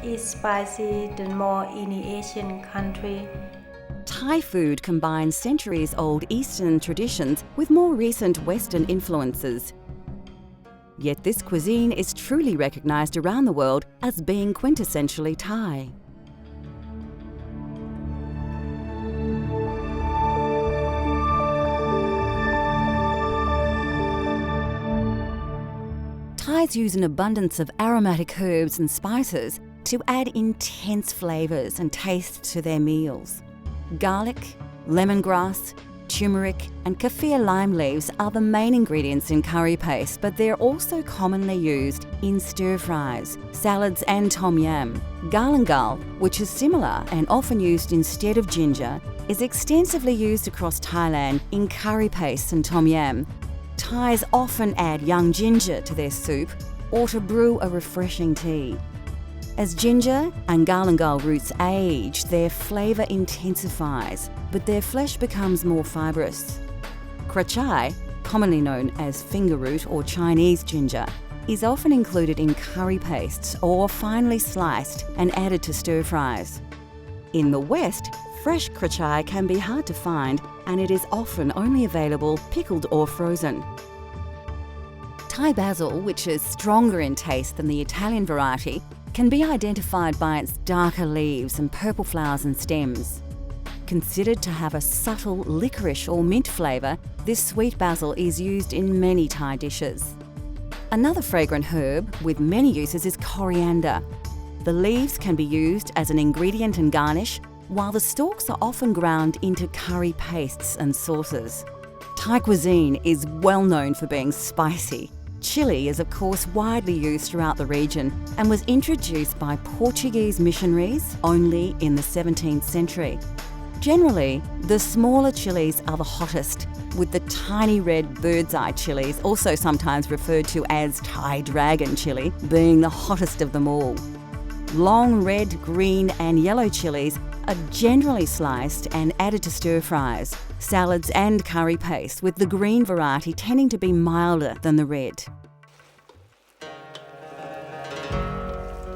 is spicy than more any Asian country. Thai food combines centuries-old Eastern traditions with more recent Western influences. Yet this cuisine is truly recognised around the world as being quintessentially Thai. Thais use an abundance of aromatic herbs and spices to add intense flavours and tastes to their meals. Garlic, lemongrass, turmeric and kaffir lime leaves are the main ingredients in curry paste, but they're also commonly used in stir-fries, salads and tom yam. Galangal, which is similar and often used instead of ginger, is extensively used across Thailand in curry paste and tom yam. Thais often add young ginger to their soup or to brew a refreshing tea. As ginger and galangal roots age, their flavour intensifies, but their flesh becomes more fibrous. Krachai, commonly known as finger root or Chinese ginger, is often included in curry pastes or finely sliced and added to stir-fries. In the West, fresh krachai can be hard to find, and it is often only available pickled or frozen. Thai basil, which is stronger in taste than the Italian variety, can be identified by its darker leaves and purple flowers and stems. Considered to have a subtle licorice or mint flavour, this sweet basil is used in many Thai dishes. Another fragrant herb with many uses is coriander. The leaves can be used as an ingredient and garnish, while the stalks are often ground into curry pastes and sauces. Thai cuisine is well known for being spicy. Chili is of course widely used throughout the region and was introduced by Portuguese missionaries only in the 17th century. Generally, the smaller chilies are the hottest, with the tiny red bird's eye chilies, also sometimes referred to as Thai dragon chili, being the hottest of them all. Long red, green and yellow chilies are generally sliced and added to stir-fries, salads and curry paste, with the green variety tending to be milder than the red.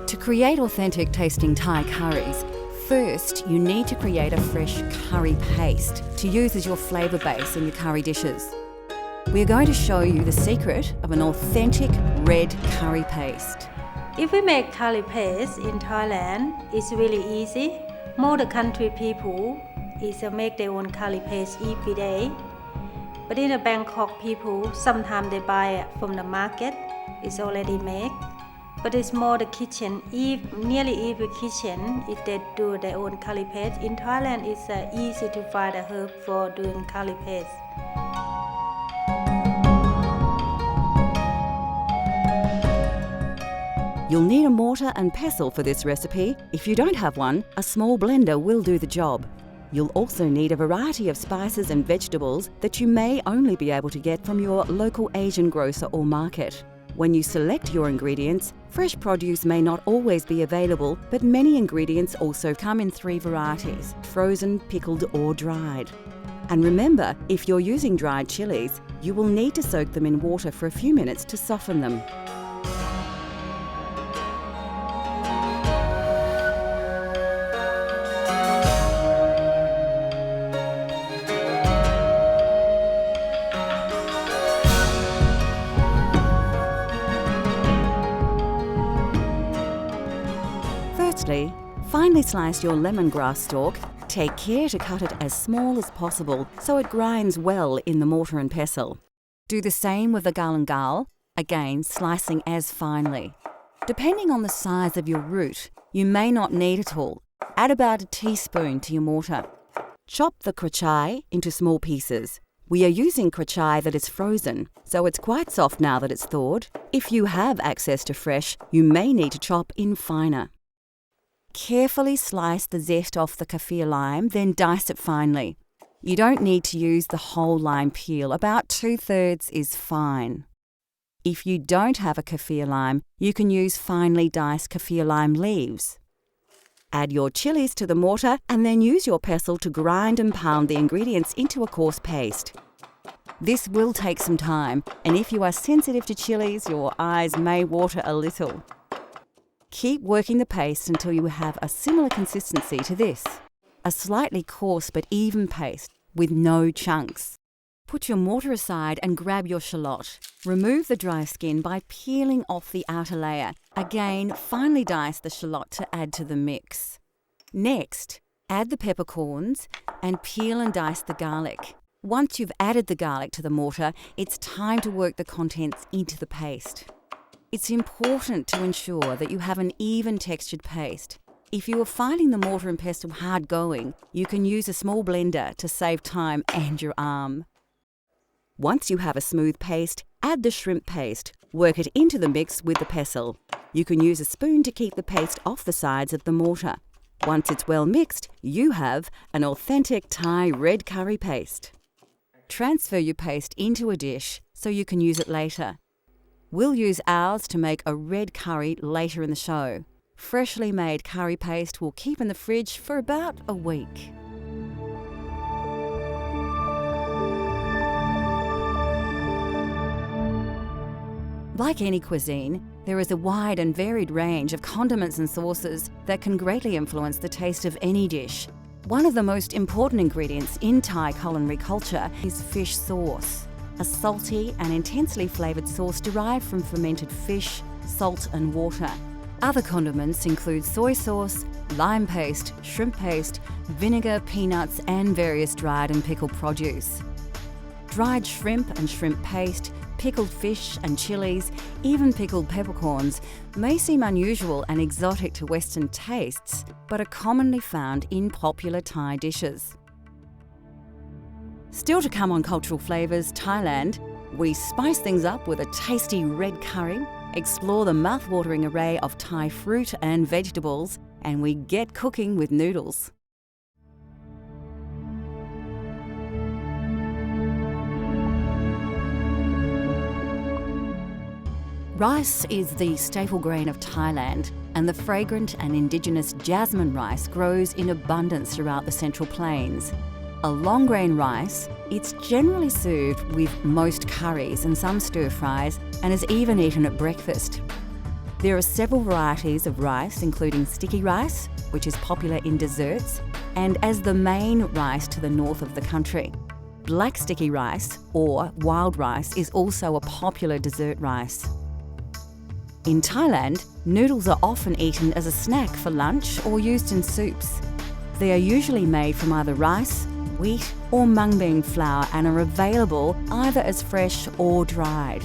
To create authentic tasting Thai curries, first you need to create a fresh curry paste to use as your flavour base in your curry dishes. We're going to show you the secret of an authentic red curry paste. If we make curry paste in Thailand, it's really easy. More the country people is make their own curry paste every day. But in the Bangkok people, sometimes they buy it from the market. It's already made. But it's more the kitchen. Nearly every kitchen, if they do their own curry paste. In Thailand, it's easy to find a herb for doing curry paste. You'll need a mortar and pestle for this recipe. If you don't have one, a small blender will do the job. You'll also need a variety of spices and vegetables that you may only be able to get from your local Asian grocer or market. When you select your ingredients, fresh produce may not always be available, but many ingredients also come in 3 varieties: frozen, pickled or dried. And remember, if you're using dried chilies, you will need to soak them in water for a few minutes to soften them. Firstly, finely slice your lemongrass stalk. Take care to cut it as small as possible so it grinds well in the mortar and pestle. Do the same with the galangal, again slicing as finely. Depending on the size of your root, you may not need it all. Add about a teaspoon to your mortar. Chop the krachai into small pieces. We are using krachai that is frozen, so it's quite soft now that it's thawed. If you have access to fresh, you may need to chop in finer. Carefully slice the zest off the kaffir lime, then dice it finely. You don't need to use the whole lime peel, about 2/3 is fine. If you don't have a kaffir lime, you can use finely diced kaffir lime leaves. Add your chilies to the mortar and then use your pestle to grind and pound the ingredients into a coarse paste. This will take some time, and if you are sensitive to chilies, your eyes may water a little. Keep working the paste until you have a similar consistency to this, a slightly coarse but even paste with no chunks. Put your mortar aside and grab your shallot. Remove the dry skin by peeling off the outer layer. Again, finely dice the shallot to add to the mix. Next, add the peppercorns and peel and dice the garlic. Once you've added the garlic to the mortar, it's time to work the contents into the paste. It's important to ensure that you have an even textured paste. If you are finding the mortar and pestle hard going, you can use a small blender to save time and your arm. Once you have a smooth paste, add the shrimp paste. Work it into the mix with the pestle. You can use a spoon to keep the paste off the sides of the mortar. Once it's well mixed, you have an authentic Thai red curry paste. Transfer your paste into a dish so you can use it later. We'll use ours to make a red curry later in the show. Freshly made curry paste will keep in the fridge for about a week. Like any cuisine, there is a wide and varied range of condiments and sauces that can greatly influence the taste of any dish. One of the most important ingredients in Thai culinary culture is fish sauce, a salty and intensely flavoured sauce derived from fermented fish, salt and water. Other condiments include soy sauce, lime paste, shrimp paste, vinegar, peanuts and various dried and pickled produce. Dried shrimp and shrimp paste, pickled fish and chilies, even pickled peppercorns may seem unusual and exotic to Western tastes, but are commonly found in popular Thai dishes. Still to come on Cultural Flavours Thailand, we spice things up with a tasty red curry, explore the mouth-watering array of Thai fruit and vegetables, and we get cooking with noodles. Rice is the staple grain of Thailand, and the fragrant and indigenous jasmine rice grows in abundance throughout the Central Plains. A long grain rice, it's generally served with most curries and some stir-fries, and is even eaten at breakfast. There are several varieties of rice, including sticky rice, which is popular in desserts, and as the main rice to the north of the country. Black sticky rice, or wild rice, is also a popular dessert rice. In Thailand, noodles are often eaten as a snack for lunch or used in soups. They are usually made from either rice, wheat or mung bean flour and are available either as fresh or dried.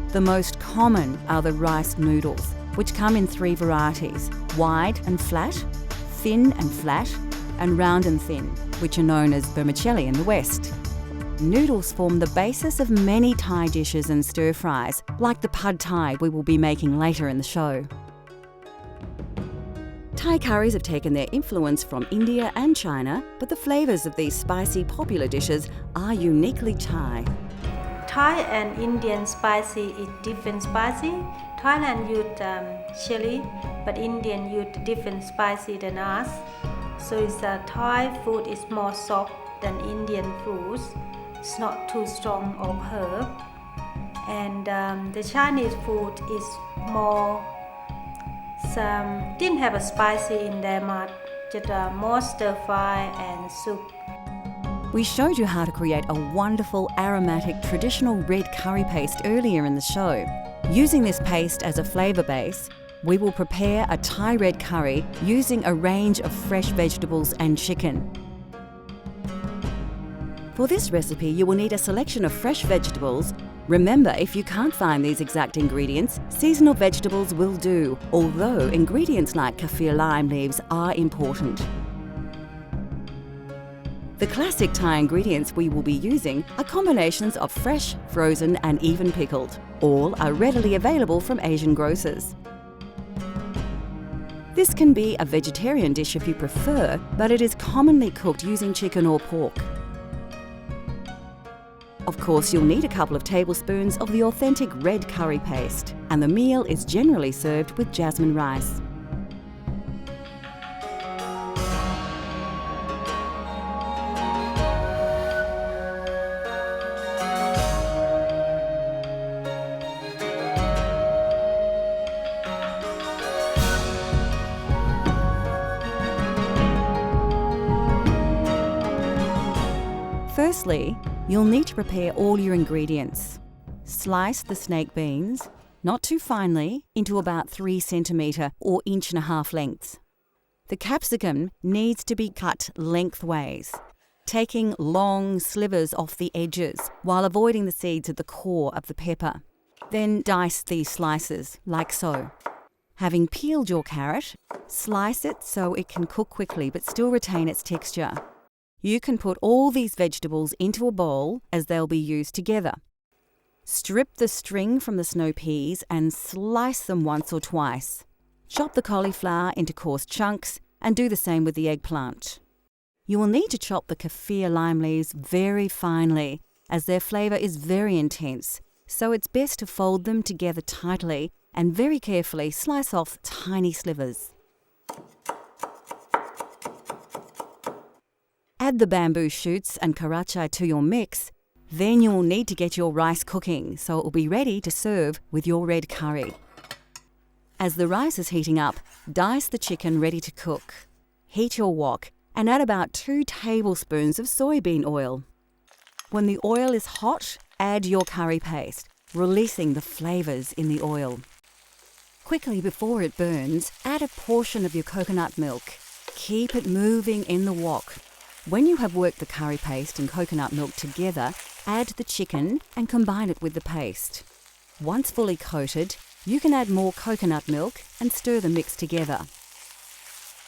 The most common are the rice noodles, which come in 3 varieties: wide and flat, thin and flat, and round and thin, which are known as vermicelli in the West. Noodles form the basis of many Thai dishes and stir-fries, like the pad Thai we will be making later in the show. Thai curries have taken their influence from India and China, but the flavours of these spicy popular dishes are uniquely Thai. Thai and Indian spicy is different spicy. Thailand use chili, but Indian use different spicy than us. So Thai food is more soft than Indian foods. It's not too strong of herb. And the Chinese food is more, didn't have a spicy in there much, just more stir fry and soup. We showed you how to create a wonderful aromatic traditional red curry paste earlier in the show. Using this paste as a flavour base, we will prepare a Thai red curry using a range of fresh vegetables and chicken. For this recipe, you will need a selection of fresh vegetables. Remember, if you can't find these exact ingredients, seasonal vegetables will do, although ingredients like kaffir lime leaves are important. The classic Thai ingredients we will be using are combinations of fresh, frozen and even pickled. All are readily available from Asian grocers. This can be a vegetarian dish if you prefer, but it is commonly cooked using chicken or pork. Of course, you'll need a couple of tablespoons of the authentic red curry paste, and the meal is generally served with jasmine rice. Firstly, you'll need to prepare all your ingredients. Slice the snake beans, not too finely, into about 3 centimetre or 1.5 inch lengths. The capsicum needs to be cut lengthways, taking long slivers off the edges while avoiding the seeds at the core of the pepper. Then dice these slices, like so. Having peeled your carrot, slice it so it can cook quickly but still retain its texture. You can put all these vegetables into a bowl as they'll be used together. Strip the string from the snow peas and slice them once or twice. Chop the cauliflower into coarse chunks and do the same with the eggplant. You will need to chop the kaffir lime leaves very finely as their flavour is very intense, so it's best to fold them together tightly and very carefully slice off tiny slivers. Add the bamboo shoots and karacha to your mix. Then you will need to get your rice cooking so it will be ready to serve with your red curry. As the rice is heating up, dice the chicken ready to cook. Heat your wok and add about 2 tablespoons of soybean oil. When the oil is hot, add your curry paste, releasing the flavours in the oil. Quickly before it burns, add a portion of your coconut milk. Keep it moving in the wok. When you have worked the curry paste and coconut milk together, add the chicken and combine it with the paste. Once fully coated, you can add more coconut milk and stir the mix together.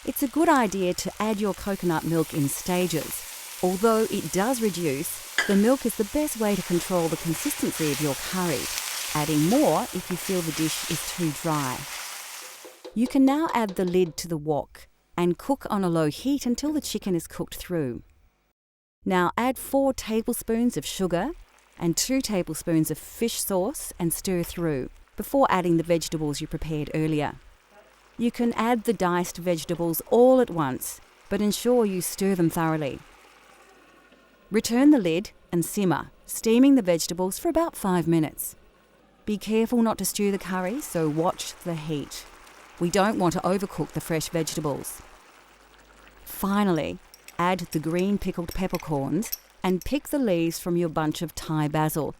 It's a good idea to add your coconut milk in stages. Although it does reduce, the milk is the best way to control the consistency of your curry, adding more if you feel the dish is too dry. You can now add the lid to the wok and cook on a low heat until the chicken is cooked through. Now add 4 tablespoons of sugar and 2 tablespoons of fish sauce and stir through before adding the vegetables you prepared earlier. You can add the diced vegetables all at once, but ensure you stir them thoroughly. Return the lid and simmer, steaming the vegetables for about 5 minutes. Be careful not to stew the curry, so watch the heat. We don't want to overcook the fresh vegetables. Finally, add the green pickled peppercorns and pick the leaves from your bunch of Thai basil.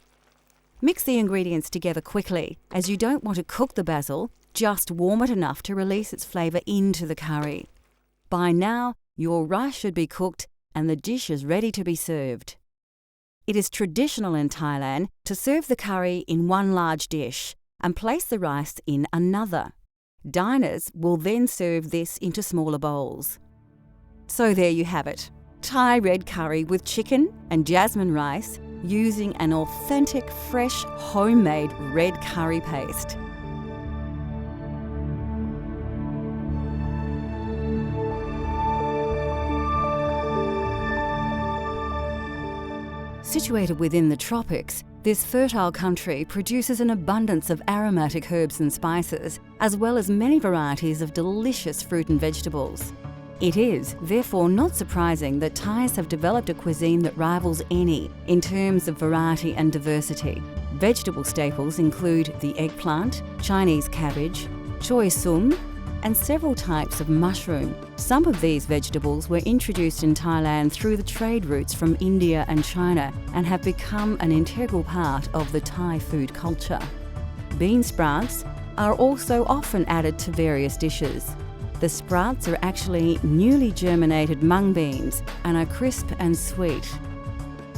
Mix the ingredients together quickly, as you don't want to cook the basil, just warm it enough to release its flavour into the curry. By now, your rice should be cooked and the dish is ready to be served. It is traditional in Thailand to serve the curry in one large dish and place the rice in another. Diners will then serve this into smaller bowls. So there you have it, Thai red curry with chicken and jasmine rice using an authentic, fresh, homemade red curry paste. Situated within the tropics, this fertile country produces an abundance of aromatic herbs and spices, as well as many varieties of delicious fruit and vegetables. It is, therefore, not surprising that Thais have developed a cuisine that rivals any in terms of variety and diversity. Vegetable staples include the eggplant, Chinese cabbage, choy sum, and several types of mushroom. Some of these vegetables were introduced in Thailand through the trade routes from India and China and have become an integral part of the Thai food culture. Bean sprouts are also often added to various dishes. The sprouts are actually newly germinated mung beans and are crisp and sweet.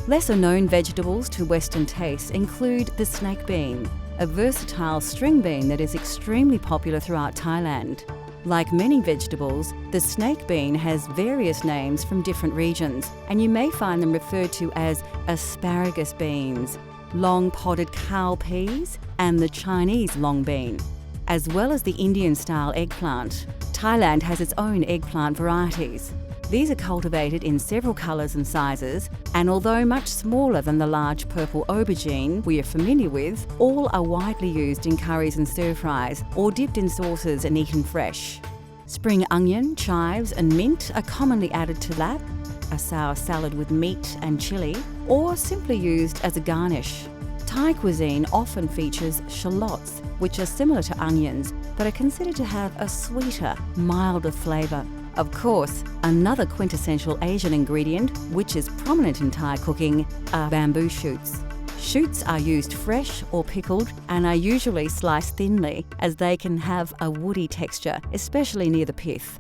Lesser known vegetables to Western tastes include the snake bean, a versatile string bean that is extremely popular throughout Thailand. Like many vegetables, the snake bean has various names from different regions, and you may find them referred to as asparagus beans, long podded cowpeas, and the Chinese long bean, as well as the Indian-style eggplant. Thailand has its own eggplant varieties. These are cultivated in several colours and sizes, and although much smaller than the large purple aubergine we are familiar with, all are widely used in curries and stir-fries, or dipped in sauces and eaten fresh. Spring onion, chives and mint are commonly added to lap, a sour salad with meat and chilli, or simply used as a garnish. Thai cuisine often features shallots, which are similar to onions, that are considered to have a sweeter, milder flavour. Of course, another quintessential Asian ingredient, which is prominent in Thai cooking, are bamboo shoots. Shoots are used fresh or pickled and are usually sliced thinly as they can have a woody texture, especially near the pith.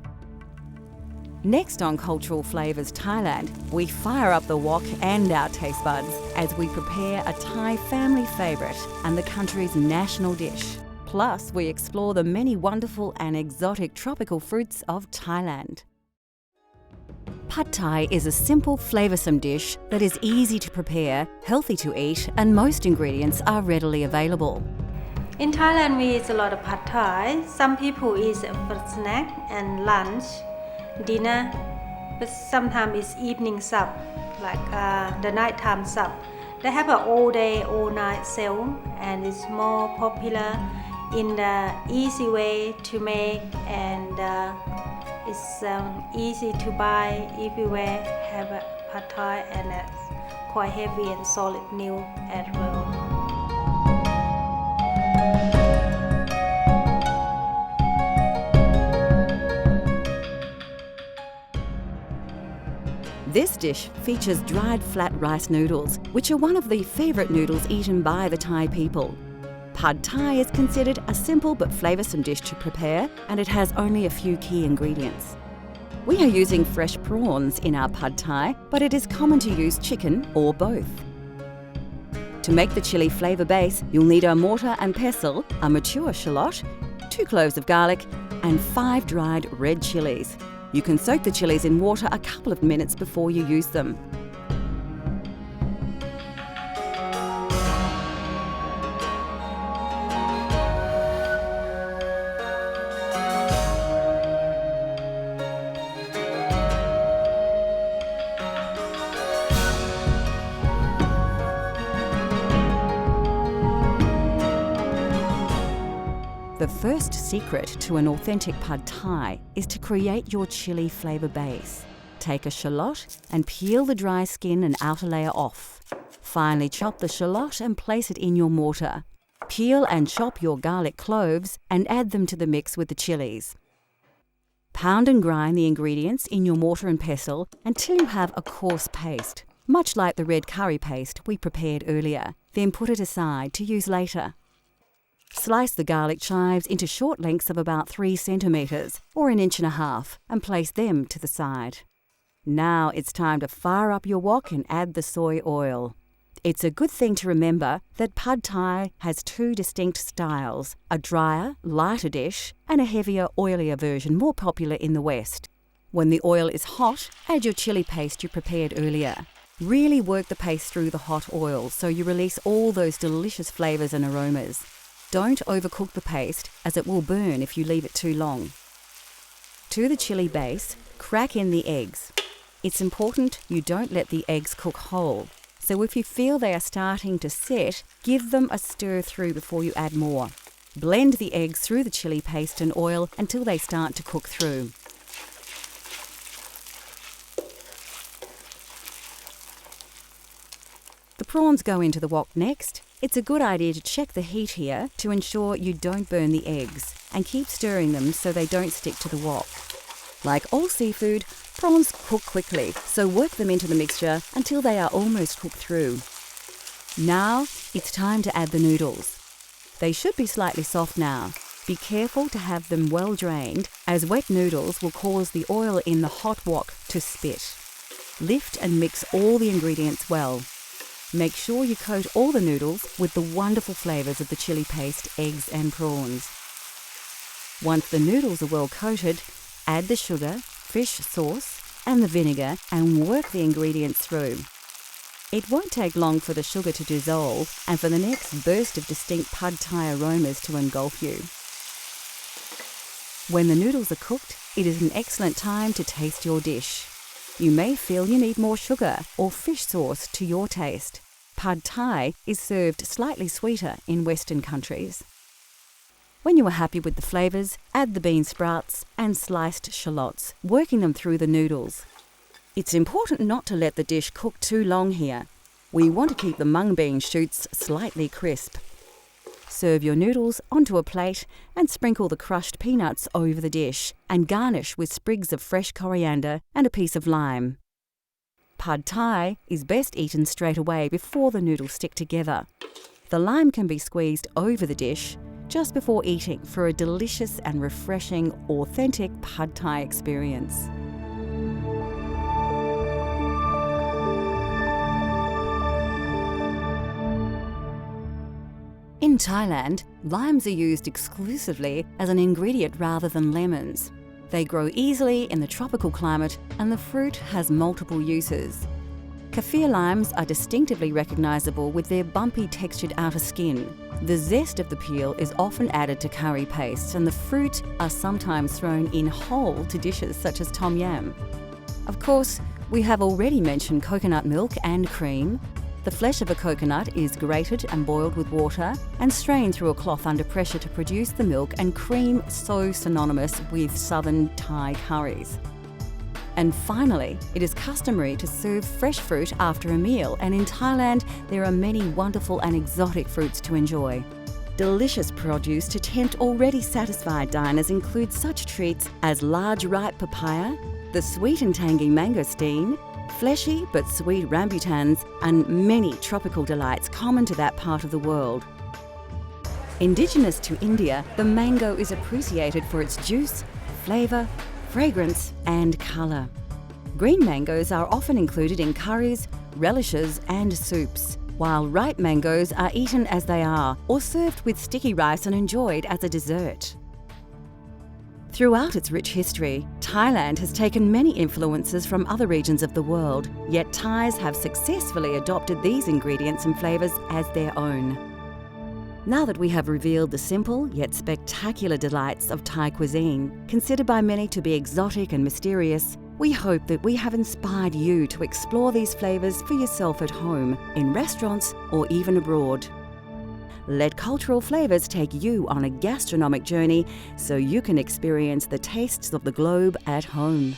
Next on Cultural Flavours Thailand, we fire up the wok and our taste buds as we prepare a Thai family favourite and the country's national dish. Plus, we explore the many wonderful and exotic tropical fruits of Thailand. Pad Thai is a simple, flavoursome dish that is easy to prepare, healthy to eat, and most ingredients are readily available. In Thailand, we eat a lot of pad thai. Some people eat it for snack and lunch, dinner, but sometimes it's evening sup, like the nighttime sup. They have an all day, all night sale, and it's more popular in the easy way to make, and it's easy to buy everywhere. Have a pad thai, and it's quite heavy and solid meal as well. This dish features dried flat rice noodles, which are one of the favourite noodles eaten by the Thai people. Pad Thai is considered a simple but flavoursome dish to prepare, and it has only a few key ingredients. We are using fresh prawns in our Pad Thai, but it is common to use chicken or both. To make the chilli flavour base, you'll need a mortar and pestle, a mature shallot, 2 cloves of garlic, and 5 dried red chillies. You can soak the chillies in water a couple of minutes before you use them. The first secret to an authentic Pad Thai is to create your chilli flavour base. Take a shallot and peel the dry skin and outer layer off. Finely chop the shallot and place it in your mortar. Peel and chop your garlic cloves and add them to the mix with the chillies. Pound and grind the ingredients in your mortar and pestle until you have a coarse paste, much like the red curry paste we prepared earlier. Then put it aside to use later. Slice the garlic chives into short lengths of about 3 centimetres or 1.5 inches and place them to the side. Now it's time to fire up your wok and add the soy oil. It's a good thing to remember that Pad Thai has 2 distinct styles, a drier, lighter dish and a heavier, oilier version more popular in the West. When the oil is hot, add your chilli paste you prepared earlier. Really work the paste through the hot oil so you release all those delicious flavours and aromas. Don't overcook the paste as it will burn if you leave it too long. To the chilli base, crack in the eggs. It's important you don't let the eggs cook whole, so if you feel they are starting to set, give them a stir through before you add more. Blend the eggs through the chilli paste and oil until they start to cook through. The prawns go into the wok next. It's a good idea to check the heat here to ensure you don't burn the eggs and keep stirring them so they don't stick to the wok. Like all seafood, prawns cook quickly, so work them into the mixture until they are almost cooked through. Now it's time to add the noodles. They should be slightly soft now. Be careful to have them well drained, as wet noodles will cause the oil in the hot wok to spit. Lift and mix all the ingredients well. Make sure you coat all the noodles with the wonderful flavours of the chilli paste, eggs and prawns. Once the noodles are well coated, add the sugar, fish sauce and the vinegar and work the ingredients through. It won't take long for the sugar to dissolve and for the next burst of distinct Pad Thai aromas to engulf you. When the noodles are cooked, it is an excellent time to taste your dish. You may feel you need more sugar or fish sauce to your taste. Pad Thai is served slightly sweeter in Western countries. When you are happy with the flavours, add the bean sprouts and sliced shallots, working them through the noodles. It's important not to let the dish cook too long here. We want to keep the mung bean shoots slightly crisp. Serve your noodles onto a plate and sprinkle the crushed peanuts over the dish and garnish with sprigs of fresh coriander and a piece of lime. Pad Thai is best eaten straight away before the noodles stick together. The lime can be squeezed over the dish just before eating for a delicious and refreshing, authentic Pad Thai experience. In Thailand, limes are used exclusively as an ingredient rather than lemons. They grow easily in the tropical climate and the fruit has multiple uses. Kaffir limes are distinctively recognisable with their bumpy textured outer skin. The zest of the peel is often added to curry pastes and the fruit are sometimes thrown in whole to dishes such as tom yam. Of course, we have already mentioned coconut milk and cream. The flesh of a coconut is grated and boiled with water and strained through a cloth under pressure to produce the milk and cream so synonymous with southern Thai curries. And finally, it is customary to serve fresh fruit after a meal, and in Thailand there are many wonderful and exotic fruits to enjoy. Delicious produce to tempt already satisfied diners include such treats as large ripe papaya, the sweet and tangy mangosteen, fleshy but sweet rambutans, and many tropical delights common to that part of the world. Indigenous to India, the mango is appreciated for its juice, flavour, fragrance and colour. Green mangoes are often included in curries, relishes and soups, while ripe mangoes are eaten as they are or served with sticky rice and enjoyed as a dessert. Throughout its rich history, Thailand has taken many influences from other regions of the world, yet Thais have successfully adopted these ingredients and flavours as their own. Now that we have revealed the simple yet spectacular delights of Thai cuisine, considered by many to be exotic and mysterious, we hope that we have inspired you to explore these flavours for yourself at home, in restaurants or even abroad. Let cultural flavours take you on a gastronomic journey so you can experience the tastes of the globe at home.